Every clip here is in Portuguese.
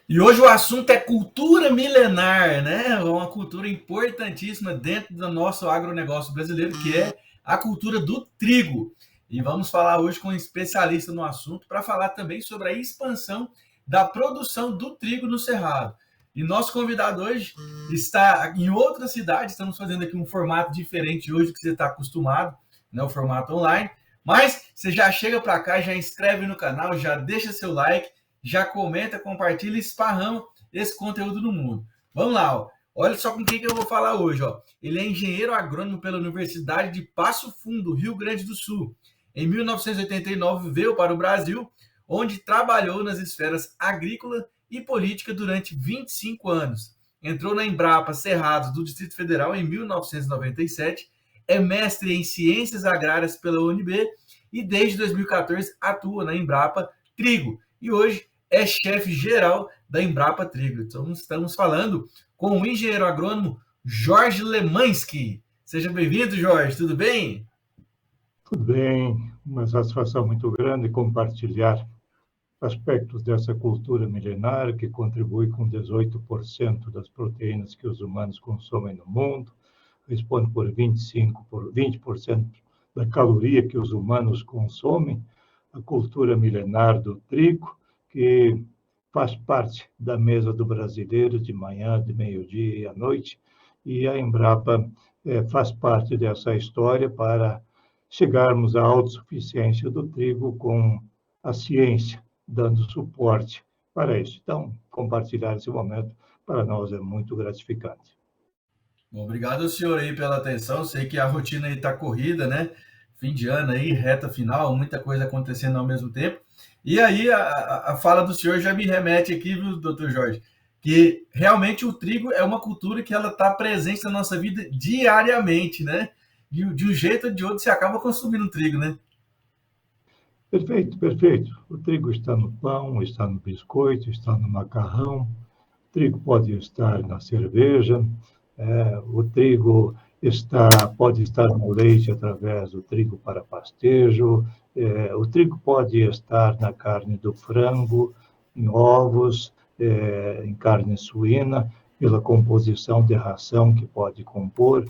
E hoje o assunto é cultura milenar, né? Uma cultura importantíssima dentro do nosso agronegócio brasileiro, que é a cultura do trigo. E vamos falar hoje com um especialista no assunto para falar também sobre a expansão da produção do trigo no Cerrado. E nosso convidado hoje está em outra cidade, estamos fazendo aqui um formato diferente hoje do que você está acostumado, né? O formato online. Mas você já chega para cá, já inscreve no canal, já deixa seu like, já comenta, compartilha e esparrama esse conteúdo no mundo. Vamos lá, ó. Olha só com quem que eu vou falar hoje, ó. Ele é engenheiro agrônomo pela Universidade de Passo Fundo, Rio Grande do Sul. Em 1989 veio para o Brasil, onde trabalhou nas esferas agrícola e política durante 25 anos. Entrou na Embrapa Cerrados do Distrito Federal em 1997, é mestre em Ciências Agrárias pela UNB e desde 2014 atua na Embrapa Trigo. E hoje é chefe geral da Embrapa Trigo. Então, estamos falando com o engenheiro agrônomo Jorge Lemansky. Seja bem-vindo, Jorge, tudo bem? Tudo bem, uma satisfação muito grande compartilhar aspectos dessa cultura milenar que contribui com 18% das proteínas que os humanos consomem no mundo, responde por 20% da caloria que os humanos consomem, a cultura milenar do trigo, que faz parte da mesa do brasileiro de manhã, de meio-dia e à noite, e a Embrapa faz parte dessa história para chegarmos à autossuficiência do trigo com a ciência dando suporte para isso. Então, compartilhar esse momento para nós é muito gratificante. Bom, obrigado ao senhor aí pela atenção. Sei que a rotina aí está corrida, né? Fim de ano aí, reta final, muita coisa acontecendo ao mesmo tempo. E aí a fala do senhor já me remete aqui, viu, doutor Jorge, que realmente o trigo é uma cultura que ela está presente na nossa vida diariamente, né? De um jeito ou de outro você acaba consumindo trigo, né? Perfeito, perfeito. O trigo está no pão, está no biscoito, está no macarrão. O trigo pode estar na cerveja. O trigo pode estar no leite através do trigo para pastejo. O trigo pode estar na carne do frango, em ovos, em carne suína, pela composição de ração que pode compor.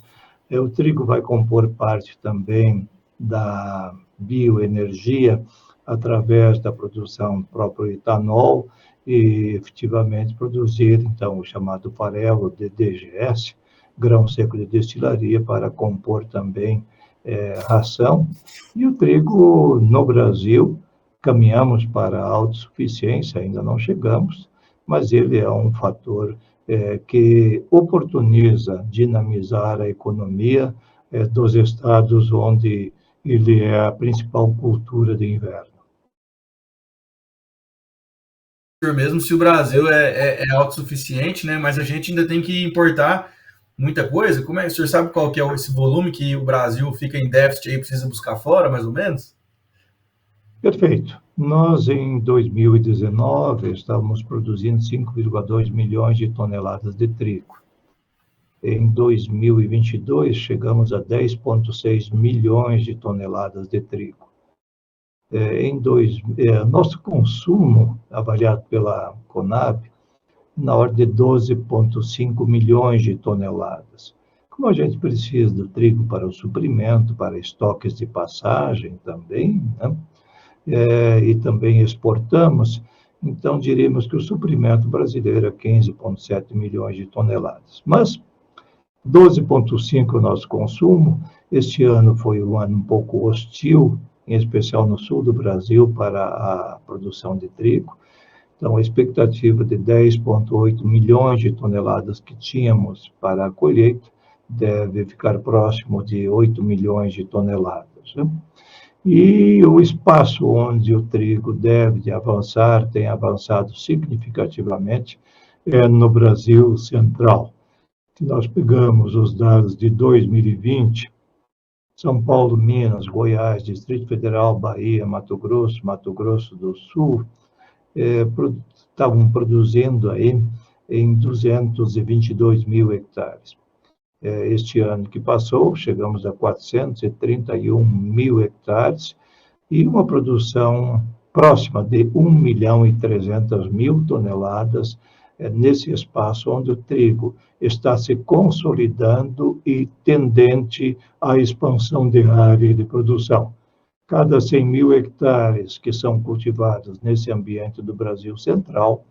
O trigo vai compor parte também da bioenergia através da produção do próprio etanol e efetivamente produzir, então, o chamado farelo de DGS, grão seco de destilaria, para compor também ração. E o trigo, no Brasil, caminhamos para a autossuficiência, ainda não chegamos, mas ele é um fator que oportuniza dinamizar a economia dos estados onde ele é a principal cultura de inverno. Mesmo se o Brasil é autossuficiente, né? Mas a gente ainda tem que importar muita coisa. Como é? O senhor sabe qual que é esse volume que o Brasil fica em déficit e precisa buscar fora, mais ou menos? Perfeito. Nós, em 2019, estávamos produzindo 5,2 milhões de toneladas de trigo. Em 2022, chegamos a 10,6 milhões de toneladas de trigo. Nosso consumo, avaliado pela Conab, na ordem de 12,5 milhões de toneladas. Como a gente precisa do trigo para o suprimento, para estoques de passagem também, né? E também exportamos, então diríamos que o suprimento brasileiro é 15,7 milhões de toneladas. Mas 12,5 o nosso consumo. Este ano foi um ano um pouco hostil, em especial no sul do Brasil, para a produção de trigo. Então, a expectativa de 10,8 milhões de toneladas que tínhamos para a colheita deve ficar próximo de 8 milhões de toneladas, né? E o espaço onde o trigo deve avançar, tem avançado significativamente, é no Brasil Central. Se nós pegamos os dados de 2020, São Paulo, Minas, Goiás, Distrito Federal, Bahia, Mato Grosso do Sul, estavam produzindo aí em 222 mil hectares. Este ano que passou, chegamos a 431 mil hectares, e uma produção próxima de 1.300.000 toneladas, nesse espaço onde o trigo está se consolidando e tendente à expansão de área de produção. Cada 100.000 hectares que são cultivados nesse ambiente do Brasil Central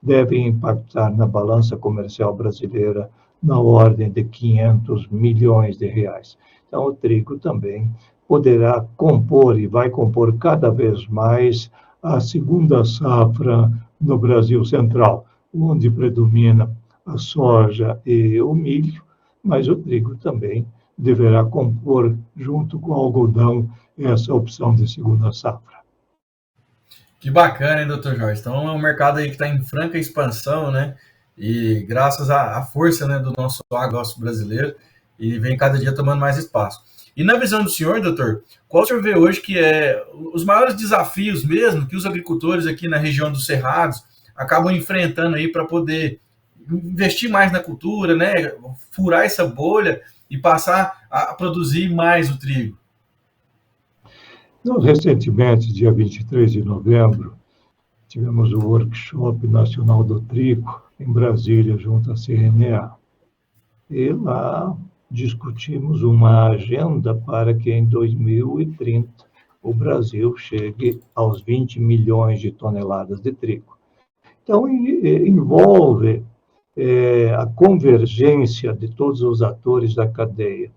devem impactar na balança comercial brasileira na ordem de 500 milhões de reais. Então, o trigo também poderá compor e vai compor cada vez mais a segunda safra no Brasil Central, onde predomina a soja e o milho, mas o trigo também deverá compor, junto com o algodão, essa opção de segunda safra. Que bacana, hein, doutor Jorge? Então, é um mercado aí que está em franca expansão, né? E graças à força, né, do nosso agronegócio brasileiro, e vem cada dia tomando mais espaço. E na visão do senhor, doutor, qual o senhor vê hoje que é os maiores desafios mesmo que os agricultores aqui na região dos Cerrados acabam enfrentando aí para poder investir mais na cultura, né? Furar essa bolha e passar a produzir mais o trigo? Nós, recentemente, dia 23 de novembro, tivemos o Workshop Nacional do Trigo em Brasília, junto à CNA. E lá discutimos uma agenda para que em 2030 o Brasil chegue aos 20 milhões de toneladas de trigo. Então, envolve a convergência de todos os atores da cadeia.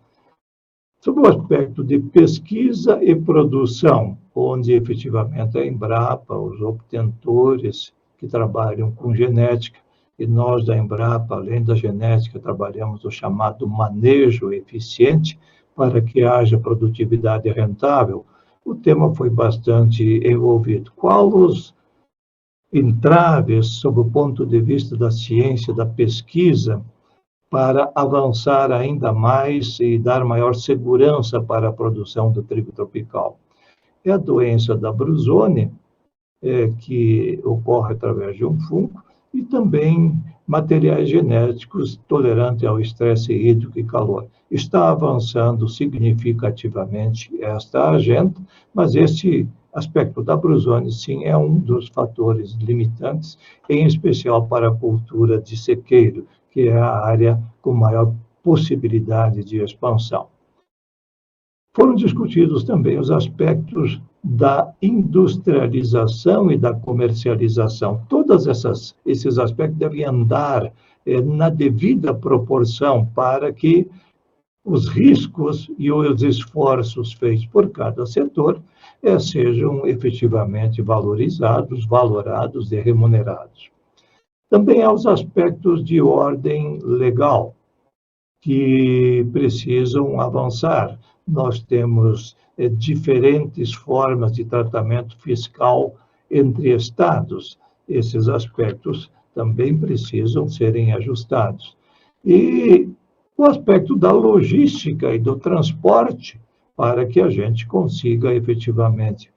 Sob o aspecto de pesquisa e produção, onde efetivamente a Embrapa, os obtentores que trabalham com genética, e nós da Embrapa, além da genética, trabalhamos o chamado manejo eficiente para que haja produtividade rentável, o tema foi bastante envolvido. Qual os entraves, sob o ponto de vista da ciência, da pesquisa, para avançar ainda mais e dar maior segurança para a produção do trigo tropical? É a doença da Brusone, que ocorre através de um fungo, e também materiais genéticos tolerantes ao estresse hídrico e calor. Está avançando significativamente esta agenda, mas este aspecto da Brusone, sim, é um dos fatores limitantes, em especial para a cultura de sequeiro, que é a área com maior possibilidade de expansão. Foram discutidos também os aspectos da industrialização e da comercialização. Todos esses aspectos devem andar na devida proporção para que os riscos e os esforços feitos por cada setor sejam efetivamente valorizados, valorados e remunerados. Também há os aspectos de ordem legal, que precisam avançar. Nós temos diferentes formas de tratamento fiscal entre estados. Esses aspectos também precisam serem ajustados. E o aspecto da logística e do transporte, para que a gente consiga efetivamente,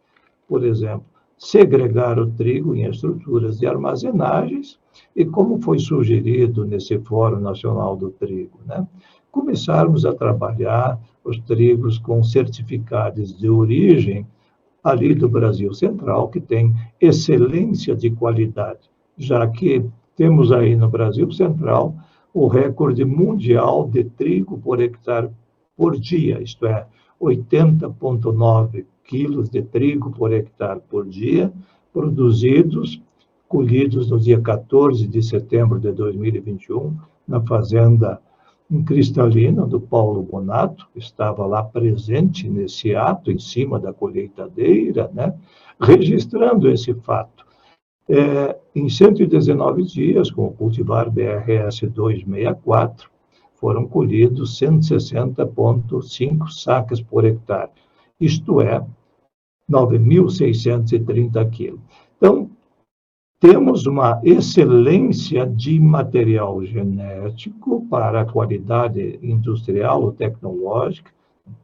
por exemplo, segregar o trigo em estruturas de armazenagens, e como foi sugerido nesse Fórum Nacional do Trigo, né? Começarmos a trabalhar os trigos com certificados de origem ali do Brasil Central, que tem excelência de qualidade, já que temos aí no Brasil Central o recorde mundial de trigo por hectare por dia, isto é, 80,9 quilos de trigo por hectare por dia, produzidos, colhidos no dia 14 de setembro de 2021, na fazenda em Cristalina, do Paulo Bonato, que estava lá presente nesse ato, em cima da colheitadeira, né, registrando esse fato. Em 119 dias, com o cultivar BRS 264, foram colhidos 160,5 sacas por hectare, isto é, 9.630 quilos. Então, temos uma excelência de material genético para a qualidade industrial ou tecnológica.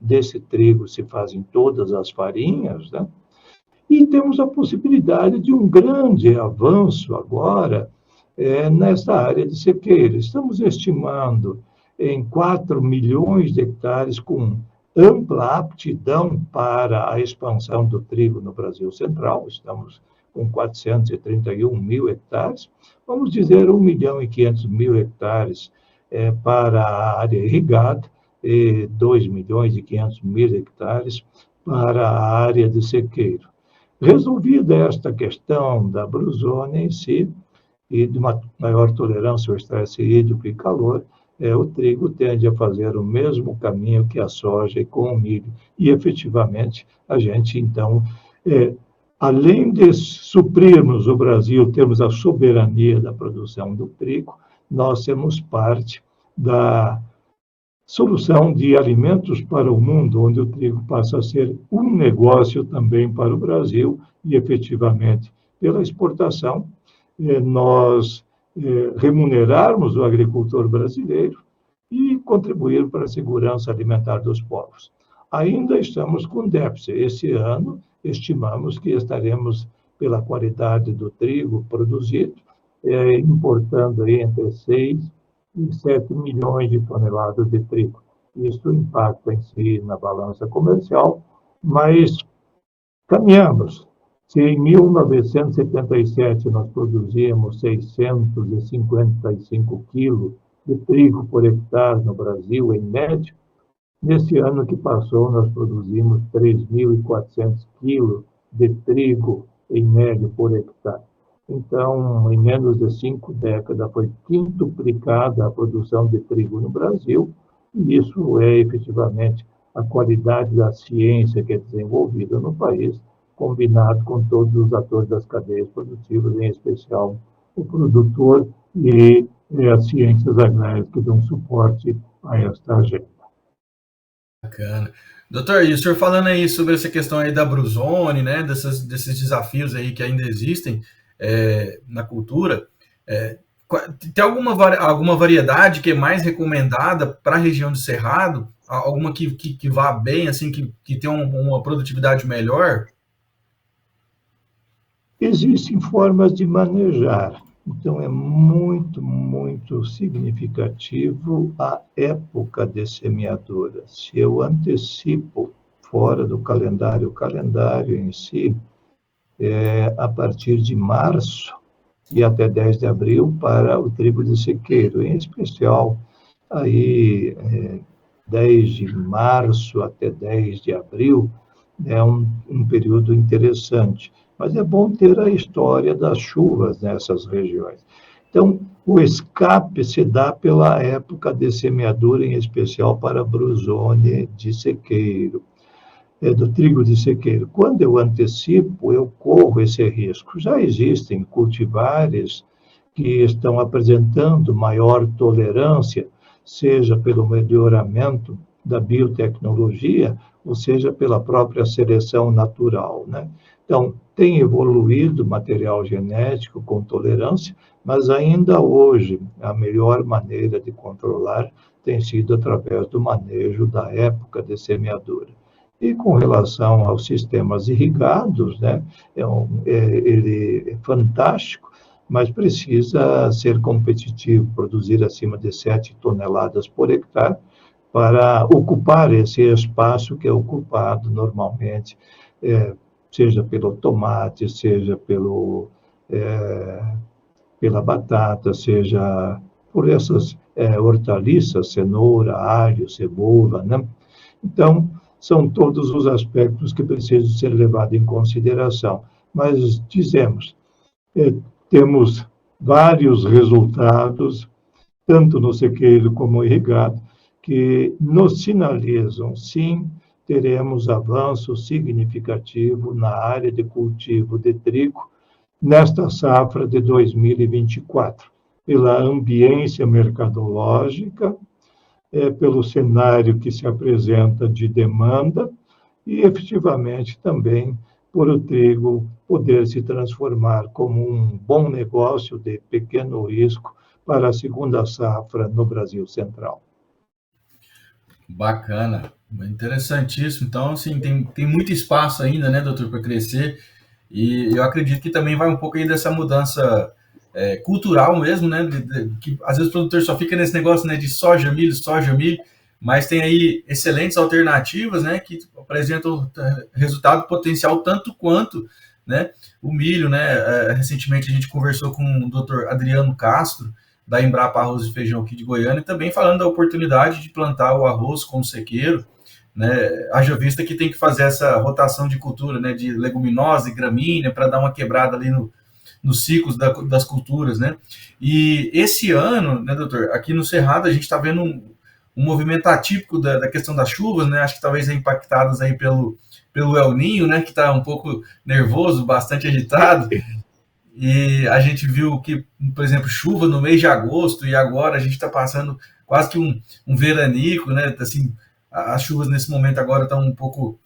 Desse trigo se fazem todas as farinhas, né? E temos a possibilidade de um grande avanço agora nessa área de sequeira. Estamos estimando em 4 milhões de hectares com ampla aptidão para a expansão do trigo no Brasil Central. Estamos com 431 mil hectares, vamos dizer 1.500.000 hectares para a área irrigada e 2.500.000 hectares para a área de sequeiro. Resolvida esta questão da brusônia em si e de uma maior tolerância ao estresse hídrico e calor, o trigo tende a fazer o mesmo caminho que a soja e com o milho. E, efetivamente, a gente, então, além de suprirmos o Brasil, termos a soberania da produção do trigo, nós temos parte da solução de alimentos para o mundo, onde o trigo passa a ser um negócio também para o Brasil e, efetivamente, pela exportação, nós remunerarmos o agricultor brasileiro e contribuir para a segurança alimentar dos povos. Ainda estamos com déficit. Esse ano, estimamos que estaremos, pela qualidade do trigo produzido, importando aí entre 6 e 7 milhões de toneladas de trigo. Isso impacta em si na balança comercial, mas caminhamos. Se em 1977 nós produzíamos 655 quilos de trigo por hectare no Brasil, em média, nesse ano que passou nós produzimos 3.400 quilos de trigo, em média, por hectare. Então, em menos de 5 décadas, foi quintuplicada a produção de trigo no Brasil, e isso é efetivamente a qualidade da ciência que é desenvolvida no país, combinado com todos os atores das cadeias produtivas, em especial o produtor e as ciências agrárias que dão suporte a esta agenda. Bacana. Doutor, e o senhor falando aí sobre essa questão aí da brusone, né, desses desafios aí que ainda existem na cultura, tem alguma variedade que é mais recomendada para a região do Cerrado? Alguma que vá bem, assim, que tenha uma produtividade melhor? Existem formas de manejar, então é muito, muito significativo a época de semeadura. Se eu antecipo fora do calendário, o calendário em si, a partir de março e até 10 de abril para o trigo de sequeiro, em especial aí 10 de março até 10 de abril é um período interessante. Mas é bom ter a história das chuvas nessas regiões. Então, o escape se dá pela época de semeadura, em especial para a brusônia de sequeiro, do trigo de sequeiro. Quando eu antecipo, eu corro esse risco. Já existem cultivares que estão apresentando maior tolerância, seja pelo melhoramento da biotecnologia, ou seja, pela própria seleção natural, né? Então, tem evoluído o material genético com tolerância, mas ainda hoje a melhor maneira de controlar tem sido através do manejo da época de semeadura. E com relação aos sistemas irrigados, né, ele é fantástico, mas precisa ser competitivo, produzir acima de 7 toneladas por hectare para ocupar esse espaço que é ocupado normalmente, seja pelo tomate, seja pela batata, seja por essas hortaliças, cenoura, alho, cebola, né? Então, são todos os aspectos que precisam ser levados em consideração. Mas, dizemos, temos vários resultados, tanto no sequeiro como no irrigado, que nos sinalizam, sim, teremos avanço significativo na área de cultivo de trigo nesta safra de 2024, pela ambiência mercadológica, pelo cenário que se apresenta de demanda e, efetivamente, também por o trigo poder se transformar como um bom negócio de pequeno risco para a segunda safra no Brasil Central. Bacana, interessantíssimo. Então, assim, tem muito espaço ainda, né, doutor, para crescer. E eu acredito que também vai um pouco aí dessa mudança cultural mesmo, né? Que às vezes o produtor só fica nesse negócio, né, de soja, milho, mas tem aí excelentes alternativas, né, que apresentam resultado potencial tanto quanto, né, o milho, né. Recentemente a gente conversou com o Dr. Adriano Castro, da Embrapa Arroz e Feijão aqui de Goiânia, e também falando da oportunidade de plantar o arroz como sequeiro, né, haja vista que tem que fazer essa rotação de cultura, né, de leguminosa e gramínea, para dar uma quebrada ali nos ciclos das culturas, né? E esse ano, né, doutor, aqui no Cerrado a gente está vendo um movimento atípico da questão das chuvas, né? Acho que talvez impactadas aí pelo El Ninho, né? Que está um pouco nervoso, bastante agitado. E a gente viu que, por exemplo, chuva no mês de agosto, e agora a gente está passando quase que um veranico, né? Assim, as chuvas nesse momento agora estão um pouco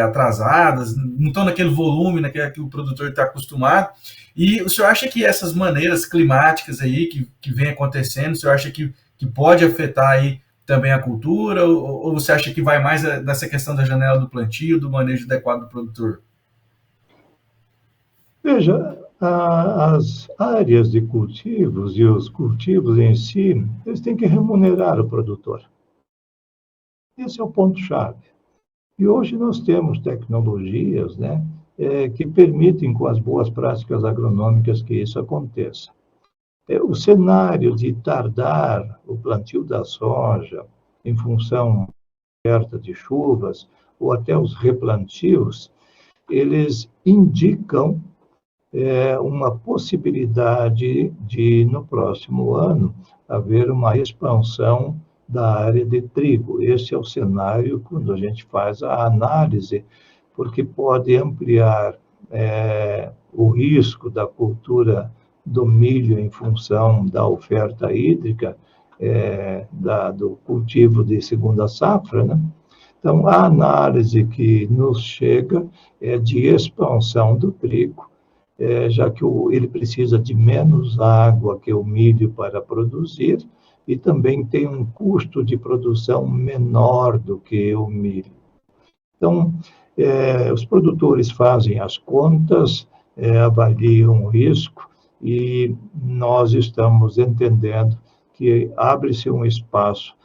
atrasadas, não estão naquele volume, né, que o produtor está acostumado. E o senhor acha que essas maneiras climáticas aí que vem acontecendo, o senhor acha que pode afetar aí também a cultura, ou você acha que vai mais nessa questão da janela do plantio, do manejo adequado do produtor? Veja, as áreas de cultivos e os cultivos em si, eles têm que remunerar o produtor. Esse é o ponto-chave. E hoje nós temos tecnologias, né, que permitem, com as boas práticas agronômicas, que isso aconteça. O cenário de tardar o plantio da soja em função certa de chuvas, ou até os replantios, eles indicam uma possibilidade de, no próximo ano, haver uma expansão da área de trigo. Esse é o cenário quando a gente faz a análise, porque pode ampliar o risco da cultura do milho em função da oferta hídrica, do cultivo de segunda safra, né? Então, a análise que nos chega é de expansão do trigo, já que ele precisa de menos água que o milho para produzir e também tem um custo de produção menor do que o milho. Então, os produtores fazem as contas, avaliam o risco e nós estamos entendendo que abre-se um espaço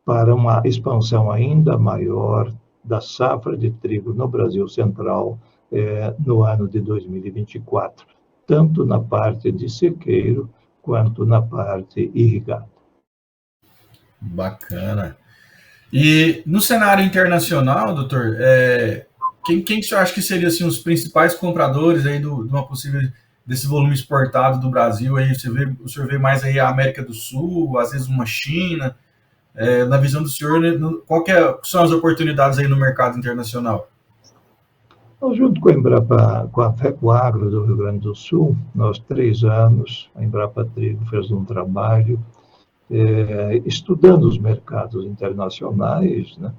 para uma expansão ainda maior da safra de trigo no Brasil Central no ano de 2024, tanto na parte de sequeiro quanto na parte irrigada. Bacana. E no cenário internacional, doutor, quem você acha que seriam assim, os principais compradores aí de uma possível desse volume exportado do Brasil? Aí o senhor vê mais aí a América do Sul, às vezes uma China. Na visão do senhor, né, são as oportunidades aí no mercado internacional? Então, junto com a Embrapa, com a FECOAGRO do Rio Grande do Sul, nós 3 anos, a Embrapa Trigo fez um trabalho estudando os mercados internacionais, né,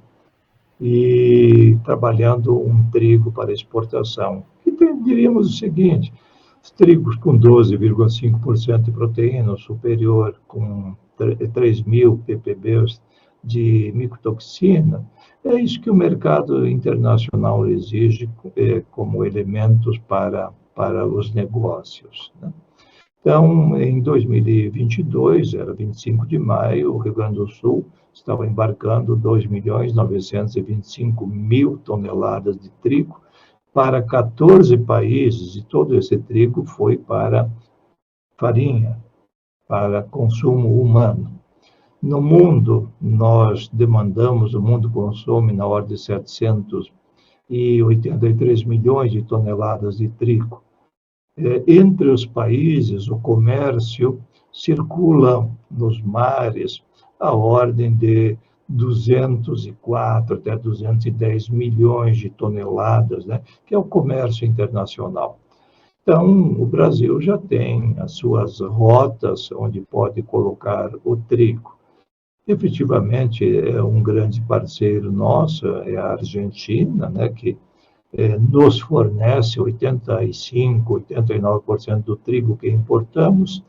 e trabalhando um trigo para exportação. E diríamos o seguinte: os trigos com 12,5% de proteína superior, com 3.000 ppb de micotoxina, é isso que o mercado internacional exige como elementos para os negócios, né? Então, em 2022, era 25 de maio, o Rio Grande do Sul estava embarcando 2.925.000 toneladas de trigo para 14 países, e todo esse trigo foi para farinha, para consumo humano. No mundo, nós demandamos, o mundo consome na ordem de 783 milhões de toneladas de trigo. Entre os países, o comércio circula nos mares a ordem de 204 até 210 milhões de toneladas, né, que é o comércio internacional. Então, o Brasil já tem as suas rotas onde pode colocar o trigo. Efetivamente, é um grande parceiro nosso, é a Argentina, né, que nos fornece 85, 89% do trigo que importamos,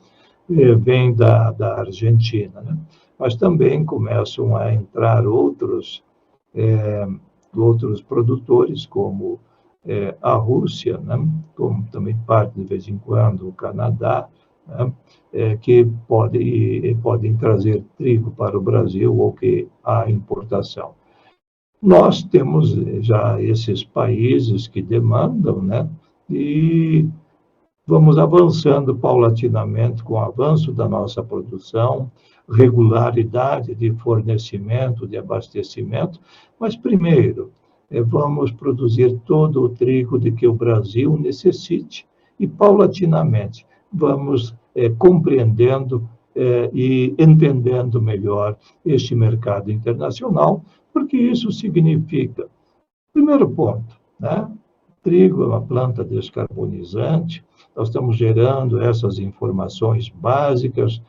vem da Argentina, né? Mas também começam a entrar outros produtores, como a Rússia, né? Como também parte, de vez em quando, o Canadá, né, que podem trazer trigo para o Brasil ou que há importação. Nós temos já esses países que demandam, né, e vamos avançando paulatinamente com o avanço da nossa produção, regularidade de fornecimento, de abastecimento, mas primeiro vamos produzir todo o trigo de que o Brasil necessite e paulatinamente vamos compreendendo e entendendo melhor este mercado internacional, porque isso significa, primeiro ponto, né? Trigo é uma planta descarbonizante, nós estamos gerando essas informações básicas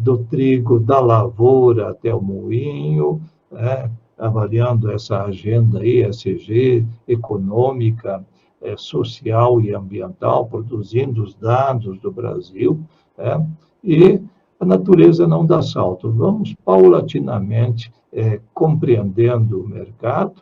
do trigo, da lavoura até o moinho, né? Avaliando essa agenda ESG, econômica, social e ambiental, produzindo os dados do Brasil, né? E a natureza não dá salto. Vamos paulatinamente compreendendo o mercado,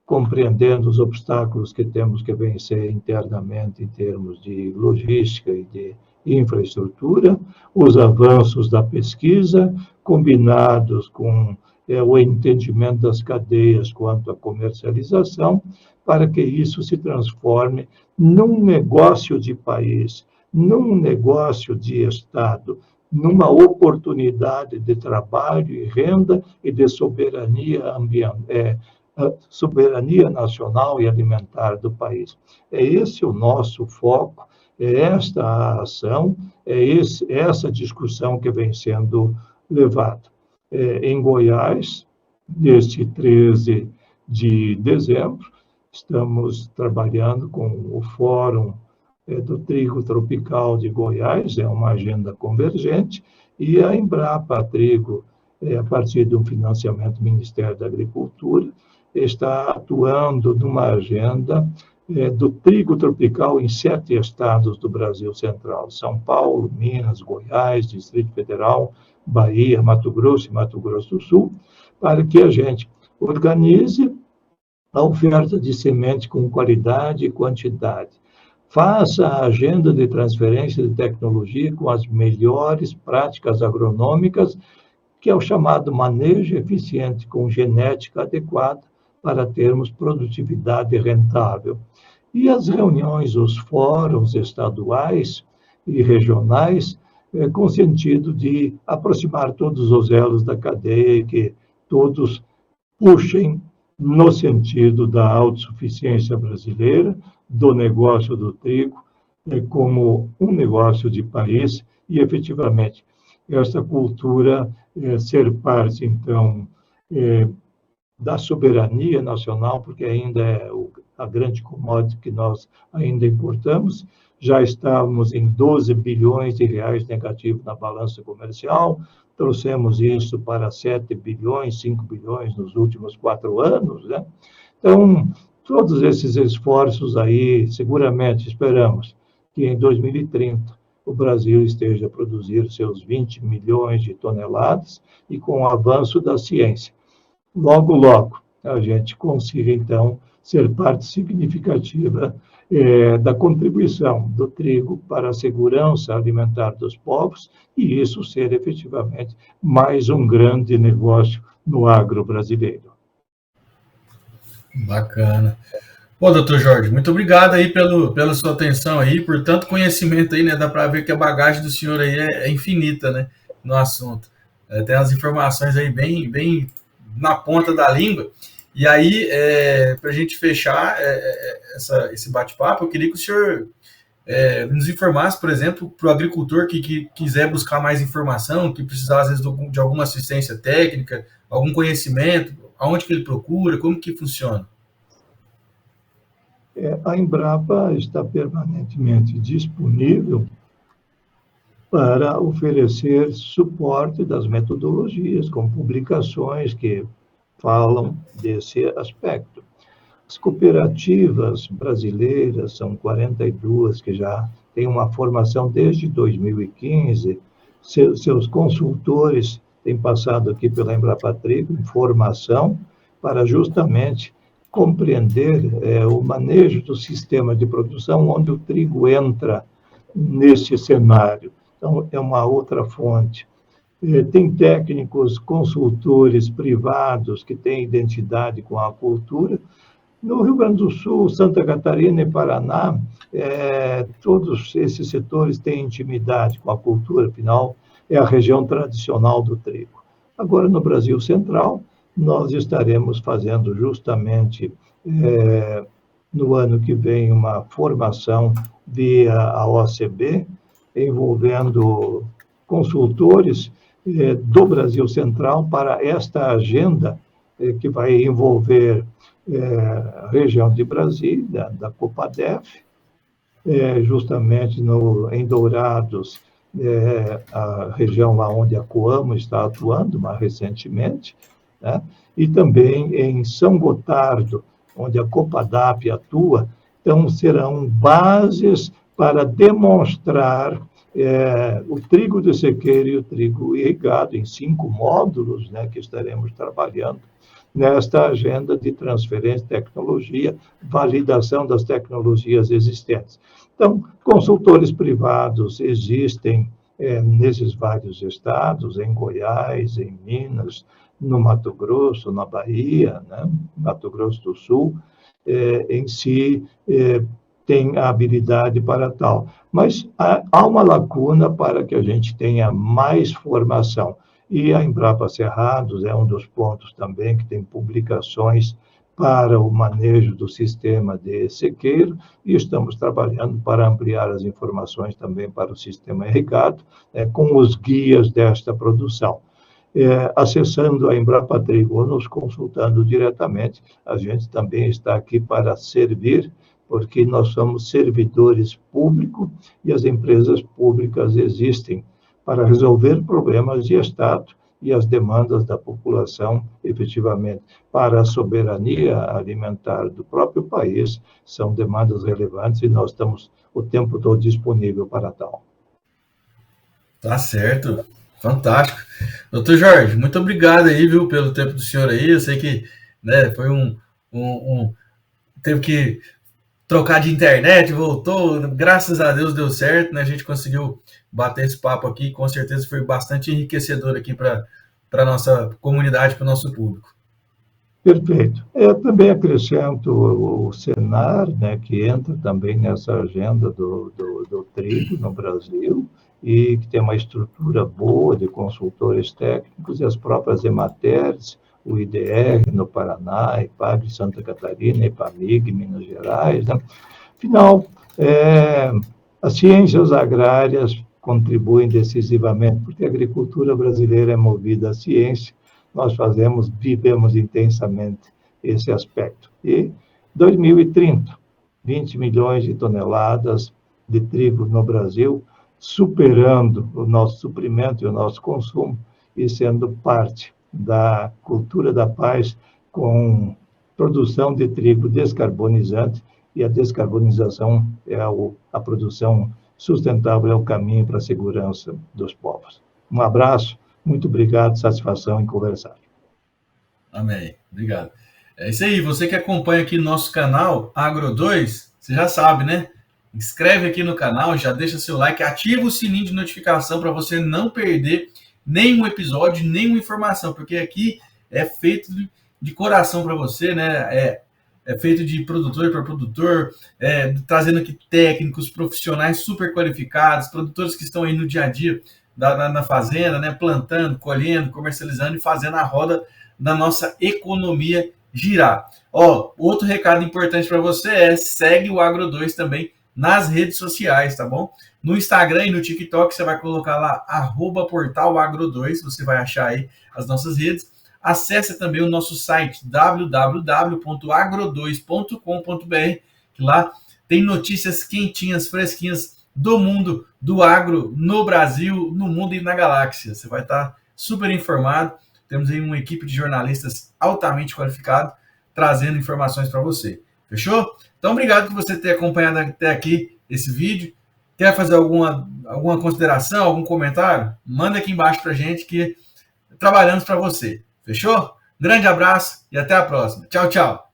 compreendendo os obstáculos que temos que vencer internamente em termos de logística e de infraestrutura, os avanços da pesquisa, combinados com o entendimento das cadeias quanto à comercialização, para que isso se transforme num negócio de país, num negócio de Estado, numa oportunidade de trabalho e renda e de soberania nacional e alimentar do país. É esse o nosso foco, é esta a ação, essa discussão que vem sendo levada. Em Goiás, neste 13 de dezembro, estamos trabalhando com o Fórum do Trigo Tropical de Goiás, é uma agenda convergente, e a Embrapa Trigo, a partir de um financiamento do Ministério da Agricultura, está atuando numa agenda do trigo tropical em 7 estados do Brasil Central: São Paulo, Minas, Goiás, Distrito Federal, Bahia, Mato Grosso e Mato Grosso do Sul, para que a gente organize a oferta de semente com qualidade e quantidade, faça a agenda de transferência de tecnologia com as melhores práticas agronômicas, que é o chamado manejo eficiente com genética adequada, para termos produtividade rentável. E as reuniões, os fóruns estaduais e regionais, com sentido de aproximar todos os elos da cadeia e que todos puxem no sentido da autossuficiência brasileira, do negócio do trigo, como um negócio de país e, efetivamente, essa cultura ser parte, então, da soberania nacional, porque ainda é a grande commodity que nós ainda importamos. Já estávamos em 12 bilhões de reais negativo na balança comercial, trouxemos isso para 7 bilhões, 5 bilhões nos últimos 4 anos, né? Então, todos esses esforços aí, seguramente esperamos que em 2030 o Brasil esteja a produzir seus 20 milhões de toneladas e com o avanço da ciência, logo, logo, a gente consiga, então, ser parte significativa da contribuição do trigo para a segurança alimentar dos povos e isso ser efetivamente mais um grande negócio no agro brasileiro. Bacana. Pô, doutor Jorge, muito obrigado aí pela sua atenção aí, por tanto conhecimento aí, né? Dá para ver que a bagagem do senhor aí é infinita, né? No assunto. Tem as informações aí bem na ponta da língua. E aí, para a gente fechar esse bate-papo, eu queria que o senhor nos informasse, por exemplo, para o agricultor que quiser buscar mais informação, que precisar, às vezes, de alguma assistência técnica, algum conhecimento, aonde que ele procura, como que funciona? A Embrapa está permanentemente disponível para oferecer suporte das metodologias, com publicações que falam desse aspecto. As cooperativas brasileiras, são 42, que já têm uma formação desde 2015, seus consultores têm passado aqui pela Embrapa Trigo em formação para justamente compreender o manejo do sistema de produção onde o trigo entra nesse cenário. então é uma outra fonte. Tem técnicos, consultores privados que têm identidade com a cultura. No Rio Grande do Sul, Santa Catarina e Paraná, todos esses setores têm intimidade com a cultura, afinal, é a região tradicional do trigo. Agora, no Brasil Central, nós estaremos fazendo justamente, no ano que vem, uma formação via a OCB, envolvendo consultores do Brasil Central para esta agenda que vai envolver a região de Brasília, da Copadef, justamente em Dourados, a região lá onde a Coamo está atuando mais recentemente, né? E também em São Gotardo, onde a Copadap atua. Então, serão bases para demonstrar o trigo de sequeiro e o trigo irrigado em 5 módulos, né, que estaremos trabalhando nesta agenda de transferência de tecnologia, validação das tecnologias existentes. Então, consultores privados existem nesses vários estados, em Goiás, em Minas, no Mato Grosso, na Bahia, né, Mato Grosso do Sul, em si tem a habilidade para tal. Mas há uma lacuna para que a gente tenha mais formação. E a Embrapa Cerrados é um dos pontos também que tem publicações para o manejo do sistema de sequeiro, e estamos trabalhando para ampliar as informações também para o sistema irrigado, com os guias desta produção. Acessando a Embrapa Trigo ou nos consultando diretamente, a gente também está aqui para servir, porque nós somos servidores públicos e as empresas públicas existem para resolver problemas de Estado e as demandas da população, efetivamente, para a soberania alimentar do próprio país, são demandas relevantes e nós estamos o tempo todo disponível para tal. Tá certo, fantástico. Doutor Jorge, muito obrigado aí, viu, pelo tempo do senhor aí. Eu sei que, né, foi teve que trocar de internet, voltou, graças a Deus deu certo, né? A gente conseguiu bater esse papo aqui, com certeza foi bastante enriquecedor aqui para a nossa comunidade, para o nosso público. Perfeito. Eu também acrescento o Senar, né, que entra também nessa agenda do trigo no Brasil, e que tem uma estrutura boa de consultores técnicos, e as próprias Emateres, o IDR no Paraná, IPAG Santa Catarina, IPAMIG Minas Gerais. Né? Afinal, as ciências agrárias contribuem decisivamente, porque a agricultura brasileira é movida à ciência, nós vivemos intensamente esse aspecto. E 2030, 20 milhões de toneladas de trigo no Brasil, superando o nosso suprimento e o nosso consumo, e sendo parte da cultura da paz, com produção de trigo descarbonizante, e a descarbonização a produção sustentável, é o caminho para a segurança dos povos. Um abraço, muito obrigado, satisfação em conversar. Amém, obrigado. É isso aí, você que acompanha aqui nosso canal Agro2, você já sabe, né? Inscreve aqui no canal, já deixa seu like, ativa o sininho de notificação para você não perder nenhum episódio, nenhuma informação, porque aqui é feito de coração para você, né? É feito de produtor para produtor, trazendo aqui técnicos, profissionais super qualificados, produtores que estão aí no dia a dia na fazenda, né? Plantando, colhendo, comercializando e fazendo a roda da nossa economia girar. Outro recado importante para você segue o Agro2 também nas redes sociais, tá bom? No Instagram e no TikTok, você vai colocar lá, @portalagro2, você vai achar aí as nossas redes. Acesse também o nosso site, www.agro2.com.br, que lá tem notícias quentinhas, fresquinhas do mundo do agro no Brasil, no mundo e na galáxia. Você vai estar super informado. Temos aí uma equipe de jornalistas altamente qualificada, trazendo informações para você. Fechou? Então, obrigado por você ter acompanhado até aqui esse vídeo. Quer fazer alguma consideração, algum comentário? Manda aqui embaixo para a gente que trabalhamos para você. Fechou? Grande abraço e até a próxima. Tchau, tchau.